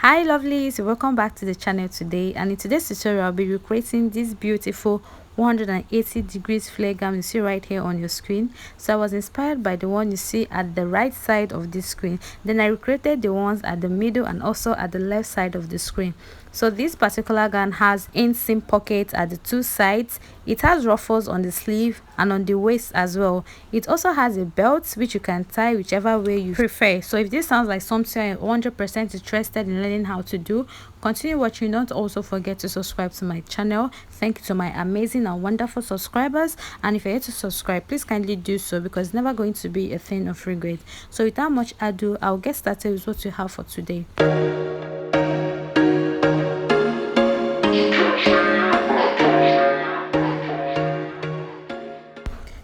Hi lovelies, welcome back to the channel today, and in today's tutorial I'll be recreating this beautiful 180 degrees flare gown you see right here on your screen. So I was inspired by the one you see at the right side of the screen, then I recreated the ones at the middle and also at the left side of the screen. So this particular gown has inseam pockets at the two sides. It has ruffles on the sleeve and on the waist as well. It also has a belt which you can tie whichever way you prefer. So if this sounds like something you're 100% interested in learning how to do, continue watching. Don't also forget to subscribe to my channel. Thank you to my amazing and wonderful subscribers, and if you're yet to subscribe, please kindly do so because it's never going to be a thing of regret. So without much ado, I'll get started with what you have for today.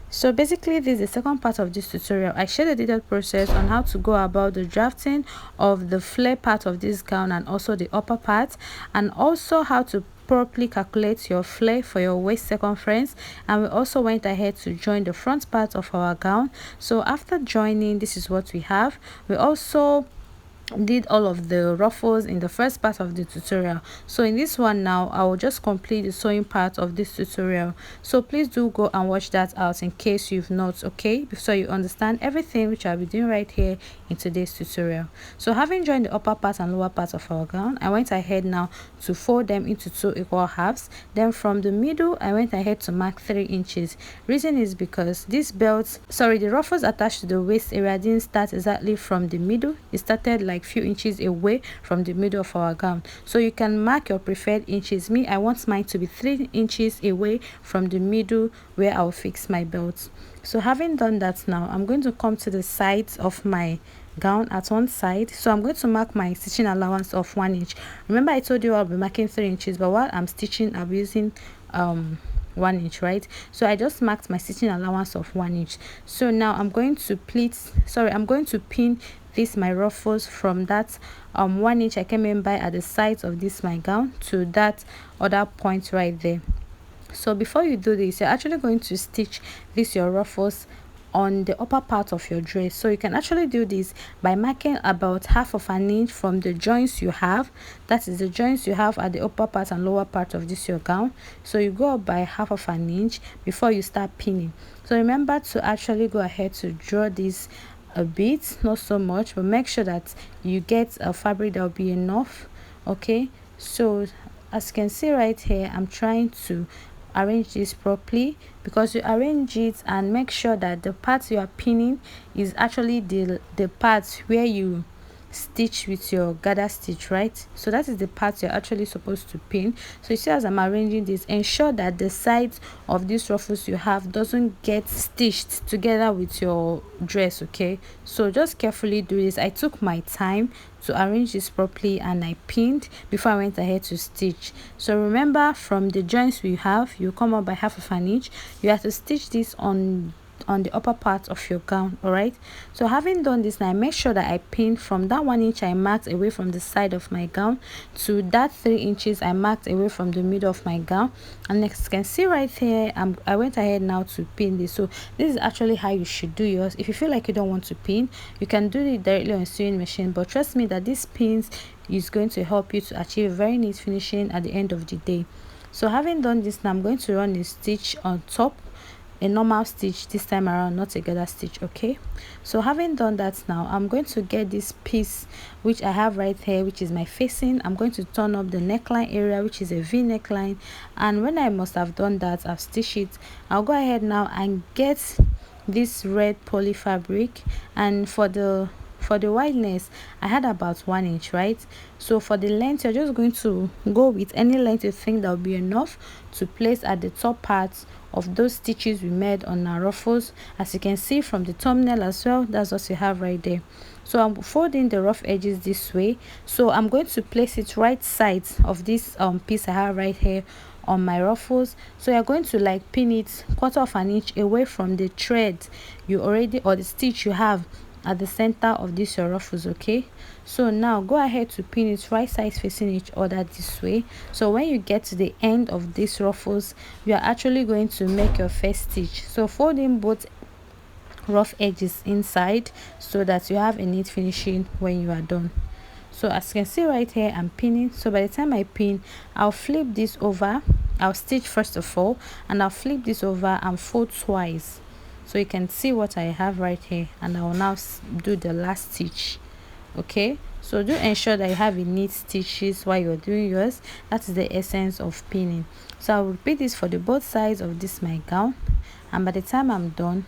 So basically, this is the second part of this tutorial. I shared a detailed process on how to go about the drafting of the flare part of this gown and also the upper part, and also how to properly calculate your flare for your waist circumference. And we also went ahead to join the front part of our gown. So after joining, this is what we have. We also did all of the ruffles in the first part of the tutorial. So in this one now, I will just complete the sewing part of this tutorial. So please do go and watch that out in case you've not, okay, so you understand everything which I'll be doing right here in today's tutorial. So having joined the upper part and lower part of our gown, I went ahead now to fold them into two equal halves. Then from the middle, I went ahead to mark 3 inches. Reason is because this belt, the ruffles attached to the waist area didn't start exactly from the middle. It started like few inches away from the middle of our gown. So you can mark your preferred inches. Me, I want mine to be 3 inches away from the middle where I'll fix my belt. So having done that, now I'm going to come to the sides of my gown at one side. So I'm going to mark my stitching allowance of 1 inch. Remember I told you I'll be marking 3 inches, but while I'm stitching I'll be using 1 inch, right? So I just marked my stitching allowance of 1 inch. So now I'm going to pin this my ruffles from that 1 inch I came in by at the sides of this my gown to that other point right there. So before you do this, you're actually going to stitch this your ruffles on the upper part of your dress. So you can actually do this by marking about half of an inch from the joints you have, that is the joints you have at the upper part and lower part of this your gown. So you go up by half of an inch before you start pinning. So remember to actually go ahead to draw this a bit, not so much, but make sure that you get a fabric that will be enough. Okay, so as you can see right here, I'm trying to arrange this properly, because you arrange it and make sure that the part you are pinning is actually the part where you stitch with your gather stitch, right? So that is the part you're actually supposed to pin. So you see, as I'm arranging this, ensure that the sides of these ruffles you have doesn't get stitched together with your dress. Okay, so just carefully do this. I took my time to arrange this properly and I pinned before I went ahead to stitch. So remember, from the joints we have, you come up by half of an inch. You have to stitch this on the upper part of your gown. All right, so having done this, now I make sure that I pin from that 1 inch I marked away from the side of my gown to that 3 inches I marked away from the middle of my gown. And next, you can see right here, I went ahead now to pin this. So this is actually how you should do yours. If you feel like you don't want to pin, you can do it directly on sewing machine, but trust me that these pins is going to help you to achieve a very neat finishing at the end of the day. So having done this, now I'm going to run a stitch on top, a normal stitch this time around, not a gather stitch. Okay, so having done that, now I'm going to get this piece which I have right here, which is my facing. I'm going to turn up the neckline area, which is a V neckline, and when I must have done that, I've stitched it. I'll go ahead now and get this red poly fabric, and for the wideness I had about 1 inch, right? So for the length, you're just going to go with any length you think that will be enough to place at the top part of those stitches we made on our ruffles. As you can see from the thumbnail as well, that's what you have right there. So I'm folding the rough edges this way. So I'm going to place it right sides of this piece I have right here on my ruffles. So you're going to like pin it 1/4 of an inch away from the thread you already, or the stitch you have at the center of this your ruffles. Okay, so now go ahead to pin it right sides facing each other this way. So when you get to the end of these ruffles, you are actually going to make your first stitch. So folding both rough edges inside so that you have a neat finishing when you are done. So as you can see right here, I'm pinning. So by the time I pin, I'll flip this over. I'll stitch first of all, and I'll flip this over and fold twice, so you can see what I have right here. And I will now do the last stitch. Okay, so do ensure that you have a neat stitches while you're doing yours. That is the essence of pinning. So I'll repeat this for the both sides of this my gown, and by the time I'm done,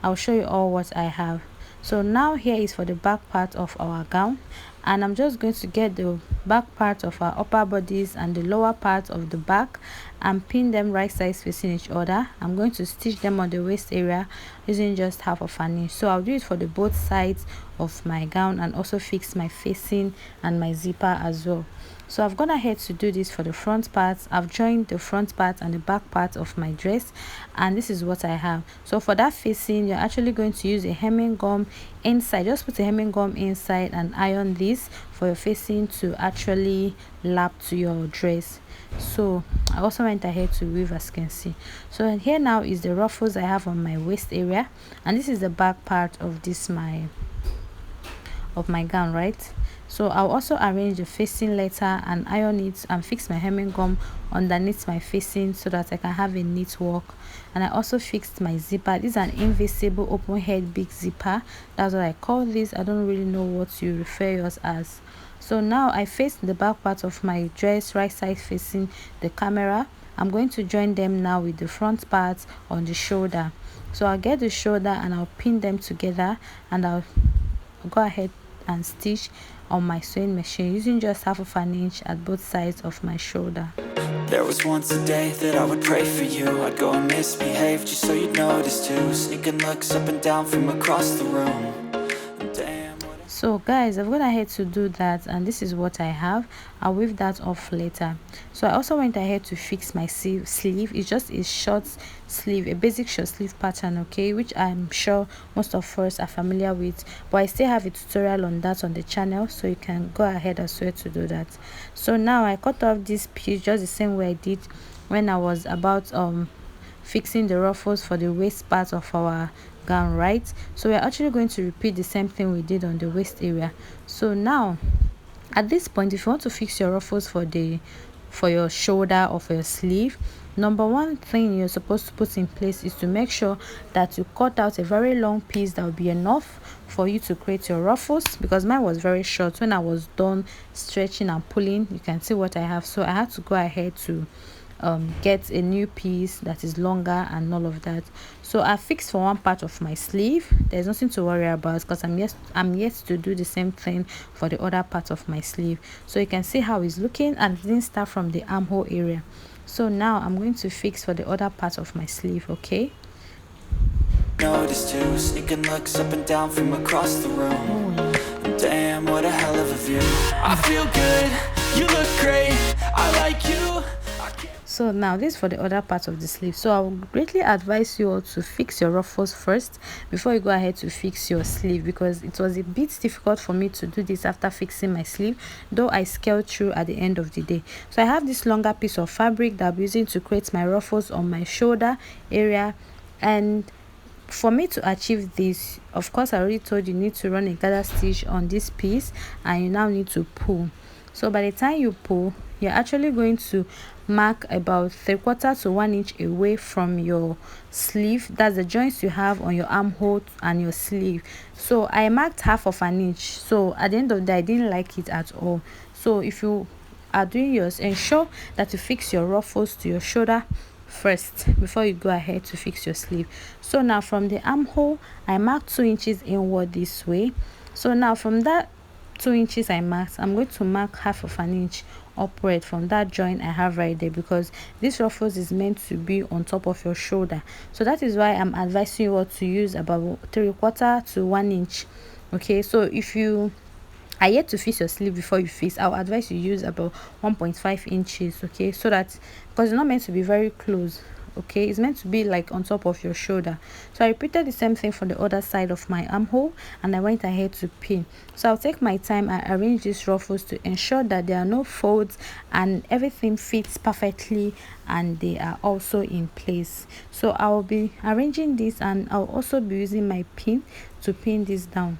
I'll show you all what I have. So now here is for the back part of our gown, and I'm just going to get the back part of our upper bodies and the lower part of the back and pin them right sides facing each other. I'm going to stitch them on the waist area using just half of an inch. So I'll do it for the both sides of my gown and also fix my facing and my zipper as well. So I've gone ahead to do this for the front part. I've joined the front part and the back part of my dress, and this is what I have. So for that facing, you're actually going to use a hemming gum inside. Just put a hemming gum inside and iron this for your facing to actually lap to your dress. So I also went ahead to weave, as you can see. So here now is the ruffles I have on my waist area, and this is the back part of this my gown, right? So I'll also arrange the facing letter and iron it and fix my hemming gum underneath my facing so that I can have a neat work. And I also fixed my zipper. This is an invisible open head big zipper. That's what I call this. I don't really know what you refer yours as. So now I faced the back part of my dress right side facing the camera. I'm going to join them now with the front part on the shoulder. So I'll get the shoulder and I'll pin them together, and I'll go ahead and stitch on my sewing machine using just half of an inch at both sides of my shoulder. There was once a day that I would pray for you. I'd go and misbehave just so you'd notice too. Sneaking looks up and down from across the room. So guys, I've gone ahead to do that, and this is what I have. I'll weave that off later. So I also went ahead to fix my sleeve. It's just a short sleeve, a basic short sleeve pattern, okay, which I'm sure most of us are familiar with, but I still have a tutorial on that on the channel, so you can go ahead as well to do that. So now I cut off this piece just the same way I did when I was about fixing the ruffles for the waist part of our gown, right? So we're actually going to repeat the same thing we did on the waist area. So now at this point, if you want to fix your ruffles for your shoulder or for your sleeve, number one thing you're supposed to put in place is to make sure that you cut out a very long piece that will be enough for you to create your ruffles, because mine was very short. When I was done stretching and pulling, you can see what I have. So I had to go ahead to get a new piece that is longer and all of that. So I fixed for one part of my sleeve. There's nothing to worry about, because I'm yet to do the same thing for the other part of my sleeve. So you can see how it's looking, and it didn't start from the armhole area. So now I'm going to fix for the other part of my sleeve, okay? Notice too, sneaking looks up and down from across the room. Damn, what a hell of a view. I feel good, you look great, I like you. So now this is for the other part of the sleeve. So I would greatly advise you all to fix your ruffles first before you go ahead to fix your sleeve, because it was a bit difficult for me to do this after fixing my sleeve, though I scaled through at the end of the day. So I have this longer piece of fabric that I'm using to create my ruffles on my shoulder area, and for me to achieve this, of course I already told you need to run a gather stitch on this piece, and you now need to pull. So by the time you pull, you're actually going to mark about 3/4 to 1 inch away from your sleeve. That's the joints you have on your armhole and your sleeve. So I marked half of an inch. So at the end of the day, I didn't like it at all. So if you are doing yours, ensure that you fix your ruffles to your shoulder first before you go ahead to fix your sleeve. So now from the armhole, I marked 2 inches inward this way. So now from that 2 inches I marked, I'm going to mark half of an inch upward from that joint I have right there, because this ruffles is meant to be on top of your shoulder. So that is why I'm advising you all to use about 3/4 to 1 inch. Okay, so if you are yet to fix your sleeve before you fix, I'll advise you use about 1.5 inches. Okay, so that, because it's not meant to be very close, okay, it's meant to be like on top of your shoulder. So I repeated the same thing for the other side of my armhole, and I went ahead to pin. So I'll take my time and arrange these ruffles to ensure that there are no folds and everything fits perfectly and they are also in place. So I'll be arranging this, and I'll also be using my pin to pin this down.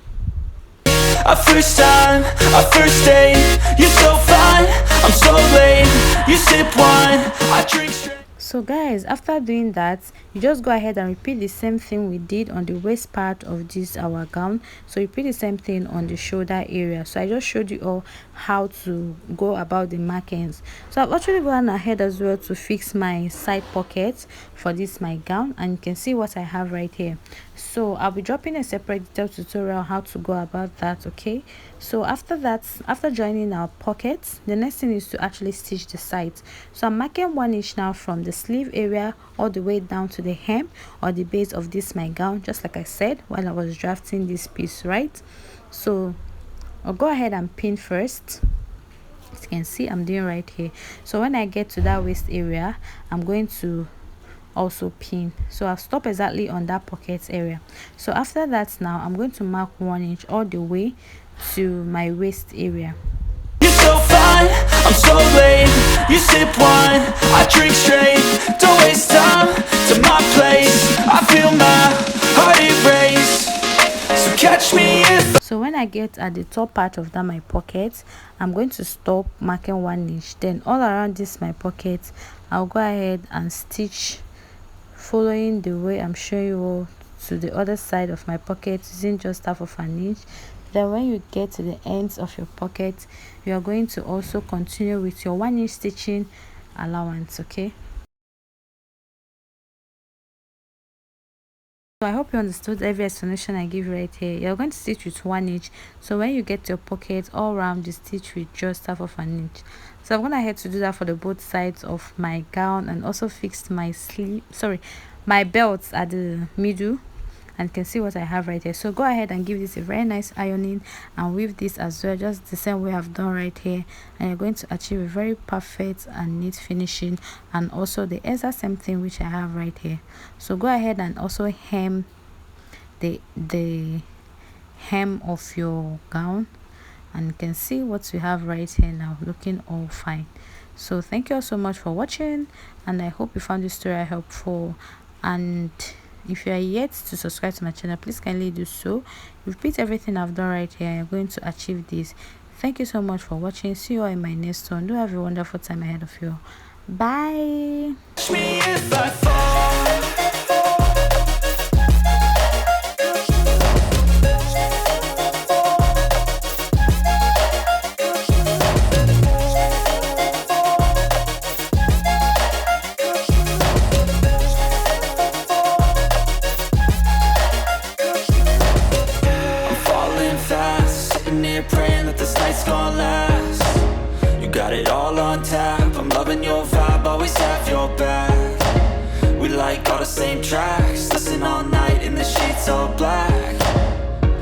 Our first time, our first date. You're so fine, I'm so late. You sip wine, I drink straight. So guys, after doing that, you just go ahead and repeat the same thing we did on the waist part of this our gown. So repeat the same thing on the shoulder area. So I just showed you all how to go about the markings. So I've actually gone ahead as well to fix my side pockets for this my gown, and you can see what I have right here. So I'll be dropping a separate detailed tutorial how to go about that. Okay, so after that, after joining our pockets, the next thing is to actually stitch the sides. So I'm marking 1 inch now from the sleeve area all the way down to the hem or the base of this my gown, just like I said while I was drafting this piece, right? So I'll go ahead and pin first. As you can see, I'm doing right here. So when I get to that waist area, I'm going to also pin. So I'll stop exactly on that pocket area. So after that, now I'm going to mark 1 inch all the way to my waist area. You're so fine, I'm so late. You sip wine, I drink straight. Don't waste time to my place. I feel my heart erase. So catch me if. So when I get at the top part of that my pocket, I'm going to stop marking 1 inch. Then all around this my pocket, I'll go ahead and stitch following the way I'm showing you all to the other side of my pocket using just half of an inch. Then when you get to the ends of your pocket, you are going to also continue with your 1 inch stitching allowance. Okay, so I hope you understood every explanation I give right here. You're going to stitch with 1 inch. So when you get to your pocket, all around you stitch with just half of an inch. So I'm gonna head to do that for the both sides of my gown, and also fixed my sleeve, sorry, my belts at the middle, and you can see what I have right here. So go ahead and give this a very nice ironing and weave this as well, just the same way I've done right here, and you're going to achieve a very perfect and neat finishing, and also the exact same thing which I have right here. So go ahead and also hem the hem of your gown, and you can see what we have right here now, looking all fine. So thank you all so much for watching, and I hope you found this tutorial helpful. And if you are yet to subscribe to my channel, please kindly do so. Repeat everything I've done right here, and you're going to achieve this. Thank you so much for watching. See you all in my next one. Do have a wonderful time ahead of you. Bye. Catch me if I fall. Praying that this night's gonna last. You got it all on tap, I'm loving your vibe, always have your back. We like all the same tracks, listen all night in the sheets all black.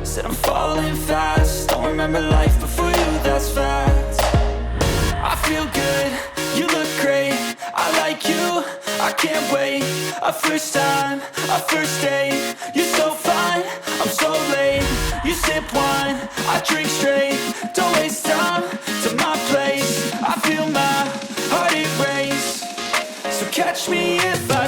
Said I'm falling fast, don't remember life before you, that's fact. I feel good, you look great, I like you, I can't wait. Our first time, our first date. You're so fine, I'm so late. You sip wine, I drink straight. Don't waste time to my place. I feel my heart erase. So catch me if I